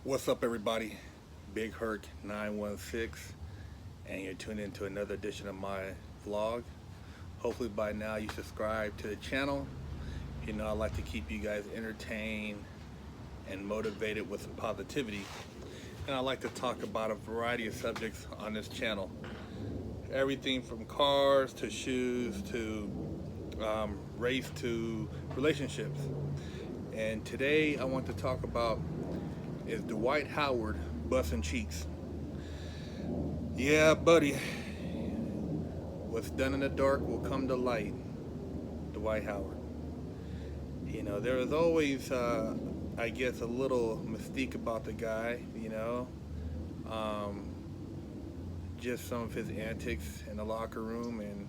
What's up, everybody? Big Herc 916, and you're tuned into another edition of my vlog. Hopefully, by now, you subscribe to the channel. You know, I like to keep you guys entertained and motivated with some positivity. And I like to talk about a variety of subjects on this channel. Everything from cars to shoes to race to relationships. And today, I want to talk about is Dwight Howard busting cheeks. Yeah, buddy. What's done in the dark will come to light. Dwight Howard. You know, there is always, I guess, a little mystique about the guy, just some of his antics in the locker room. And,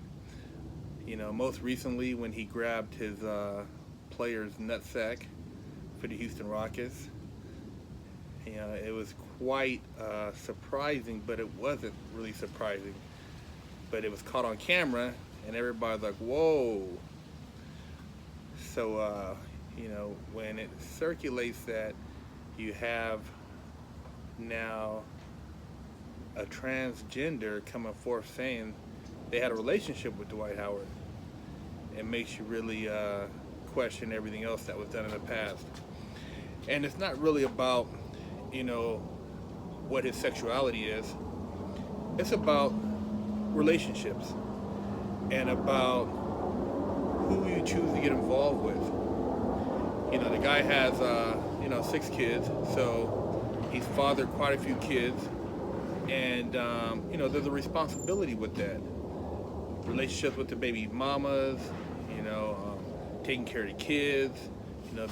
most recently when he grabbed his player's nutsack for the Houston Rockets. It was quite surprising, but it wasn't really surprising. But it was caught on camera, and everybody's like, whoa. So, when it circulates that you have now a transgender coming forth saying they had a relationship with Dwight Howard, it makes you really question everything else that was done in the past. And it's not really about what his sexuality is. It's about relationships and about who you choose to get involved with. The guy has 6 kids, so he's fathered quite a few kids, and there's a responsibility with that. Relationships with the baby mamas, taking care of the kids,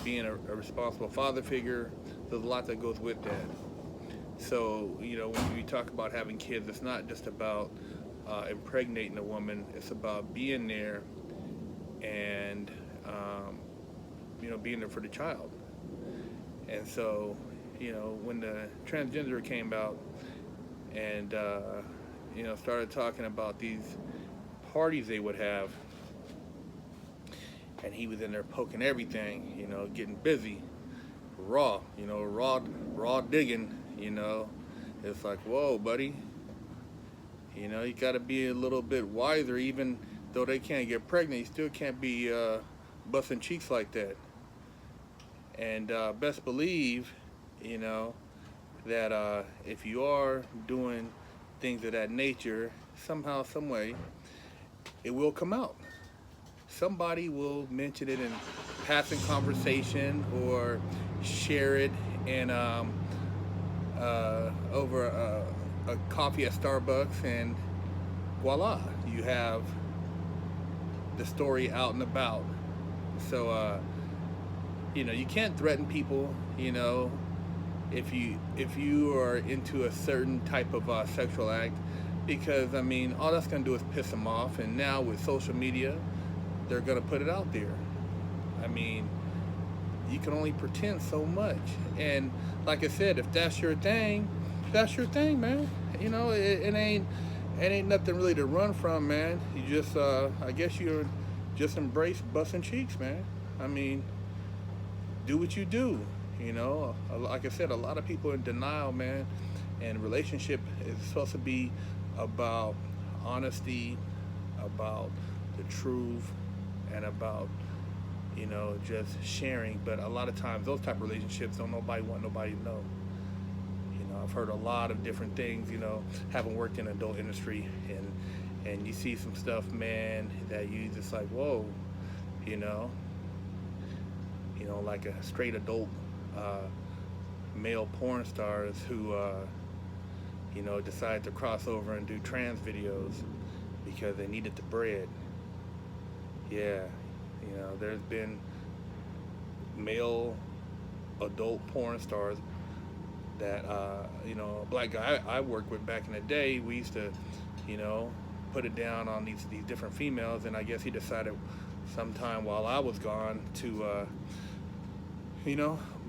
being a responsible father figure. There's a lot that goes with that. So, when we talk about having kids, it's not just about impregnating a woman. It's about being there and, being there for the child. And so, when the transgender came out and, started talking about these parties they would have, and he was in there poking everything, getting busy. Raw digging, it's like, whoa, buddy, you gotta be a little bit wiser. Even though they can't get pregnant, you still can't be busting cheeks like that. And best believe, that if you are doing things of that nature, somehow, some way, it will come out. Somebody will mention it in passing conversation or share it in over a coffee at Starbucks, and voila, you have the story out and about. So you can't threaten people, if you are into a certain type of sexual act, because all that's gonna do is piss them off. And now with social media, they're gonna put it out there. You can only pretend so much. And like I said, if that's your thing, man. It ain't nothing really to run from, man. You just I guess you just embrace busting cheeks, man. Do what you do. Like I said, a lot of people are in denial, man. And relationship is supposed to be about honesty, about the truth, and about just sharing. But a lot of times those type of relationships don't nobody want nobody to know. I've heard a lot of different things, having worked in the adult industry, and you see some stuff, man, that you just like, whoa, like a straight adult male porn stars who decided to cross over and do trans videos because they needed the bread. Yeah, there's been male adult porn stars that, a black guy I worked with back in the day, we used to, put it down on these different females, and I guess he decided sometime while I was gone to,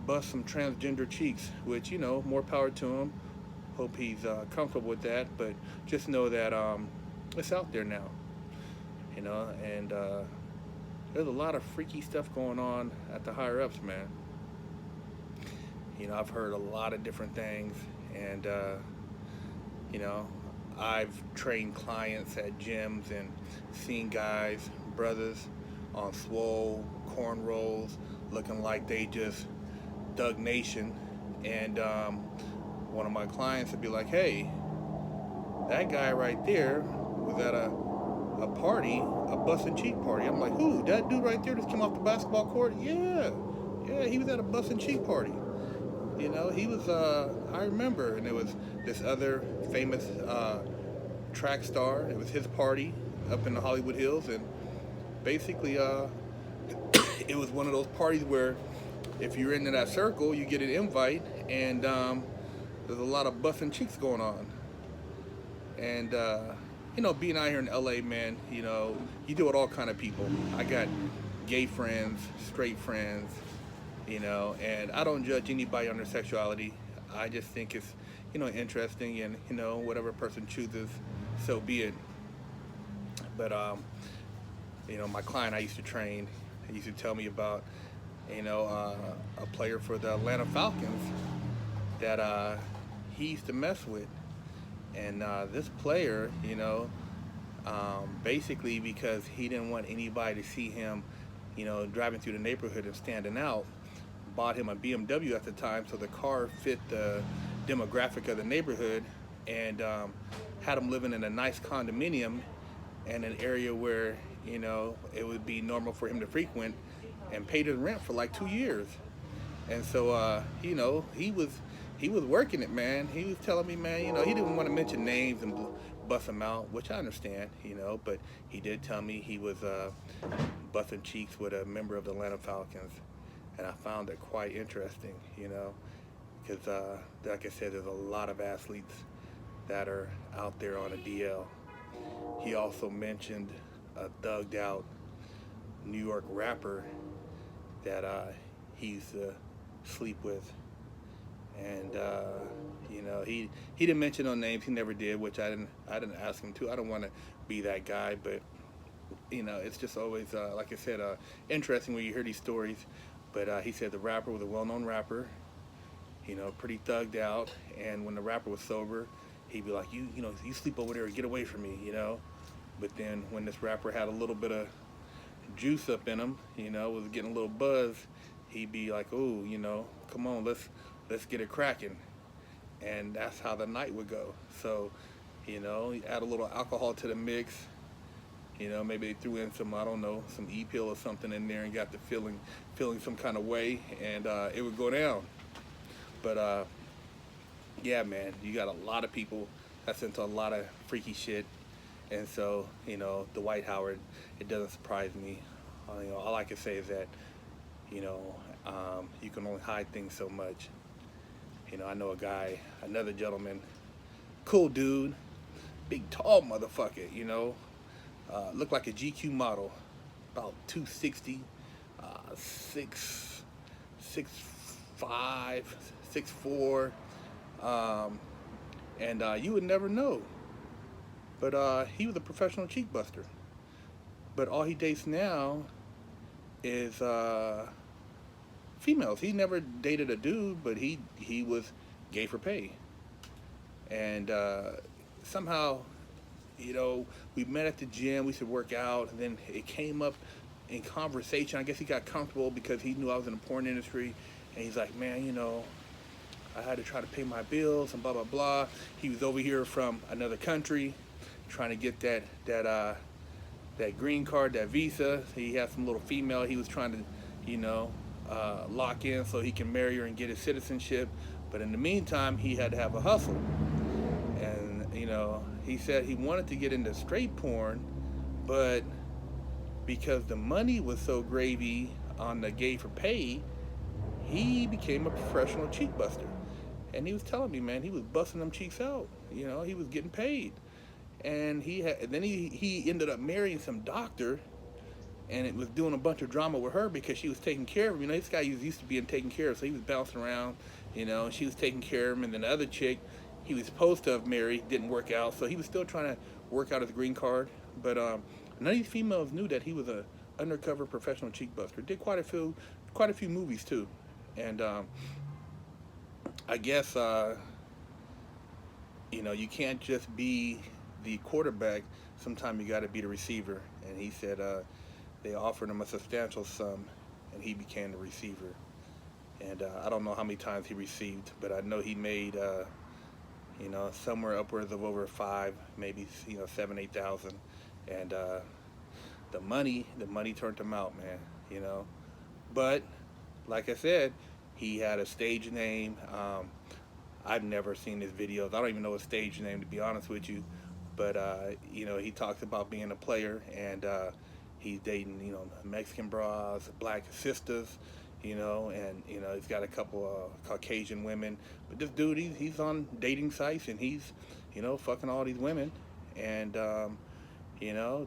bust some transgender cheeks, which, more power to him. Hope he's comfortable with that, but just know that it's out there now, and there's a lot of freaky stuff going on at the higher ups, man. I've heard a lot of different things, and you know, I've trained clients at gyms and seen guys, brothers, on swole, cornrows, looking like they just Doug Nation, and one of my clients would be like, "Hey, that guy right there was at a party, a bust and cheek party." I'm like, "Who? That dude right there just came off the basketball court?" Yeah, yeah, he was at a bust and cheek party. He was. I remember, and it was this other famous track star. It was his party up in the Hollywood Hills, and basically, it was one of those parties where if you're into that circle, you get an invite, and there's a lot of busting cheeks going on. And being out here in LA, man, you deal with all kind of people. I got gay friends, straight friends, and I don't judge anybody on their sexuality. I just think it's, interesting, and whatever person chooses, so be it. But my client I used to train, he used to tell me about, a player for the Atlanta Falcons that he used to mess with. And this player, basically because he didn't want anybody to see him, driving through the neighborhood and standing out, bought him a BMW at the time, so the car fit the demographic of the neighborhood, and had him living in a nice condominium in an area where, it would be normal for him to frequent, and paid his rent for like 2 years. And so, he was working it, man. He was telling me, man, he didn't want to mention names and bust them out, which I understand, but he did tell me he was busting cheeks with a member of the Atlanta Falcons. And I found it quite interesting, because, like I said, there's a lot of athletes that are out there on a DL. He also mentioned a thugged out New York rapper that he used to sleep with. And he didn't mention no names. He never did, which I didn't ask him to. I don't want to be that guy, but it's just always like I said, interesting when you hear these stories. But he said the rapper was a well-known rapper, pretty thugged out, and when the rapper was sober, he'd be like, you sleep over there, get away from me, But then when this rapper had a little bit of juice up in him, was getting a little buzz, he'd be like, oh, come on, let's get it cracking. And that's how the night would go. So, add a little alcohol to the mix. Maybe they threw in some, I don't know, some E-pill or something in there and got the feeling some kind of way, and it would go down. But, yeah, man, you got a lot of people that's into a lot of freaky shit. And so, Dwight Howard, it doesn't surprise me. All I can say is that, you can only hide things so much. I know a guy, another gentleman, cool dude, big tall motherfucker, looked like a GQ model, about 260, 6'5", 6'4", and you would never know. But he was a professional cheek buster. But all he dates now is females. He never dated a dude, but he was gay for pay. And somehow, we met at the gym, we should work out, and then it came up in conversation. I guess he got comfortable because he knew I was in the porn industry, and he's like, man, I had to try to pay my bills and blah, blah, blah. He was over here from another country trying to get that green card, that visa. He had some little female he was trying to, lock in so he can marry her and get his citizenship. But in the meantime, he had to have a hustle. And, he said he wanted to get into straight porn, but because the money was so gravy on the gay for pay, he became a professional cheek buster. And he was telling me, man, he was busting them cheeks out. He was getting paid. And then he ended up marrying some doctor, and it was doing a bunch of drama with her because she was taking care of him. This guy was used to being taken care of, so he was bouncing around, she was taking care of him. And then the other chick he was supposed to have married didn't work out, so he was still trying to work out his green card. But none of these females knew that he was a undercover professional cheek buster. Did quite a few movies too. And I guess you can't just be the quarterback. Sometimes you got to be the receiver. And he said they offered him a substantial sum, and he became the receiver. And I don't know how many times he received, but I know he made somewhere upwards of over five, maybe 7, 8 thousand, and the money turned him out, man. You know, but like I said, he had a stage name. I've never seen his videos. I don't even know his stage name, to be honest with you. But he talks about being a player, and he's dating Mexican bras, black sisters, and he's got a couple of Caucasian women. But this dude, he's on dating sites, and he's fucking all these women, and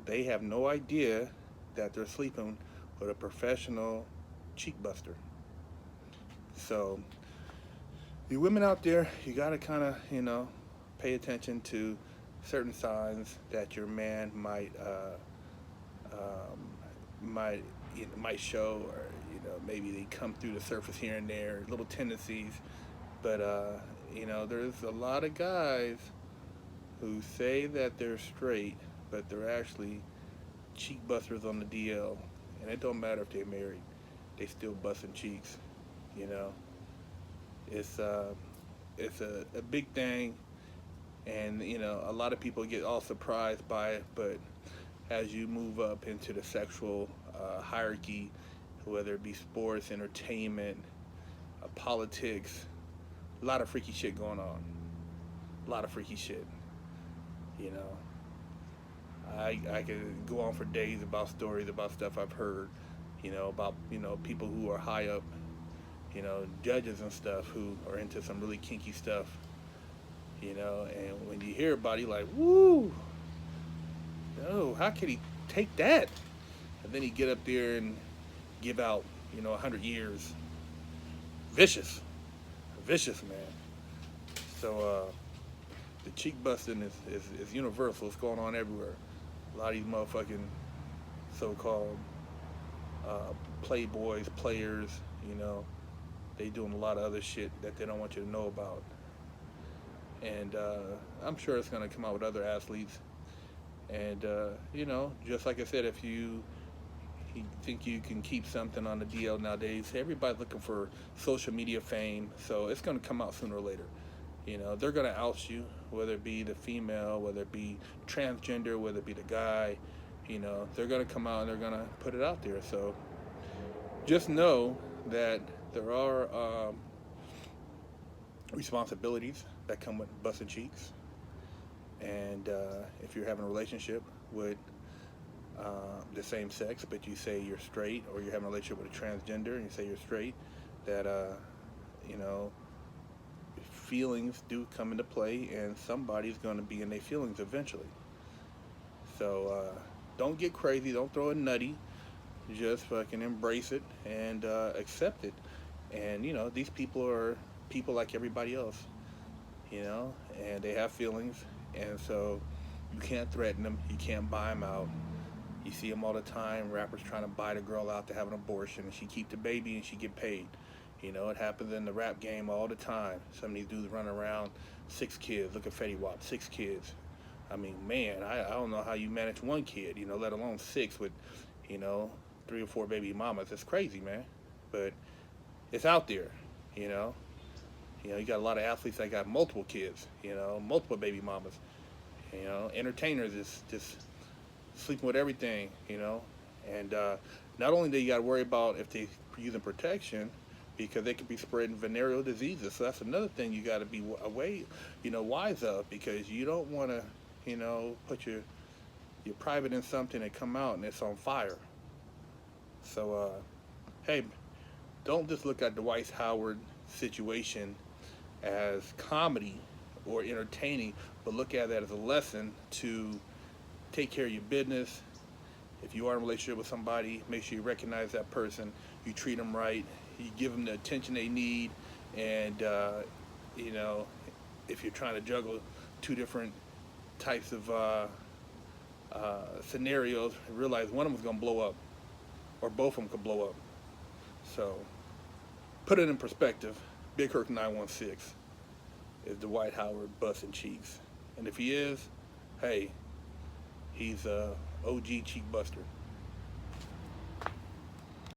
they have no idea that they're sleeping with a professional cheek buster. So you women out there, you gotta kind of pay attention to certain signs that your man might show, or maybe they come through the surface here and there, little tendencies. But there's a lot of guys who say that they're straight, but they're actually cheek busters on the DL, and it don't matter if they're married, they still busting cheeks. You know, it's a big thing, and a lot of people get all surprised by it. But as you move up into the sexual hierarchy, whether it be sports, entertainment, politics, a lot of freaky shit going on. A lot of freaky shit. You know, I could go on for days about stories about stuff I've heard. About people who are high up, judges and stuff who are into some really kinky stuff. And when you hear about it, you're like, woo, no, how could he take that? And then he get up there and give out, 100 years. Vicious, man. So the cheek busting is universal. It's going on everywhere. A lot of these motherfucking so-called playboys, players, they doing a lot of other shit that they don't want you to know about. And I'm sure it's going to come out with other athletes. And, just like I said, if you think you can keep something on the DL nowadays, everybody's looking for social media fame. So it's going to come out sooner or later. They're going to oust you, whether it be the female, whether it be transgender, whether it be the guy. They're going to come out and they're going to put it out there. So just know that there are responsibilities that come with busting cheeks. And if you're having a relationship with the same sex, but you say you're straight, or you're having a relationship with a transgender and you say you're straight, that, feelings do come into play, and somebody's going to be in their feelings eventually. So don't get crazy, don't throw a nutty, just fucking embrace it and accept it. And these people are people like everybody else, and they have feelings, and so you can't threaten them, you can't buy them out. You see them all the time, rappers trying to buy the girl out to have an abortion, and she keep the baby and she get paid. It happens in the rap game all the time. Some of these dudes run around, 6 kids. Look at Fetty Wap, 6 kids. I mean, man, I don't know how you manage 1 kid, let alone 6 with, 3 or 4 baby mamas. It's crazy, man. But it's out there, you got a lot of athletes that got multiple kids, multiple baby mamas. Entertainers is just sleeping with everything, And not only do you got to worry about if they're using protection, because they could be spreading venereal diseases. So that's another thing you got to be wise of, because you don't want to, put your private in something and come out and it's on fire. So, hey, don't just look at the Dwight Howard situation as comedy or entertaining, but look at that as a lesson to take care of your business. If you are in a relationship with somebody, make sure you recognize that person, you treat them right, you give them the attention they need, and if you're trying to juggle 2 different types of scenarios, realize one of them's going to blow up, or both of them could blow up. So put it in perspective. Big Kirk 916 is Dwight Howard busting cheeks. And if he is, hey, he's a OG cheek buster.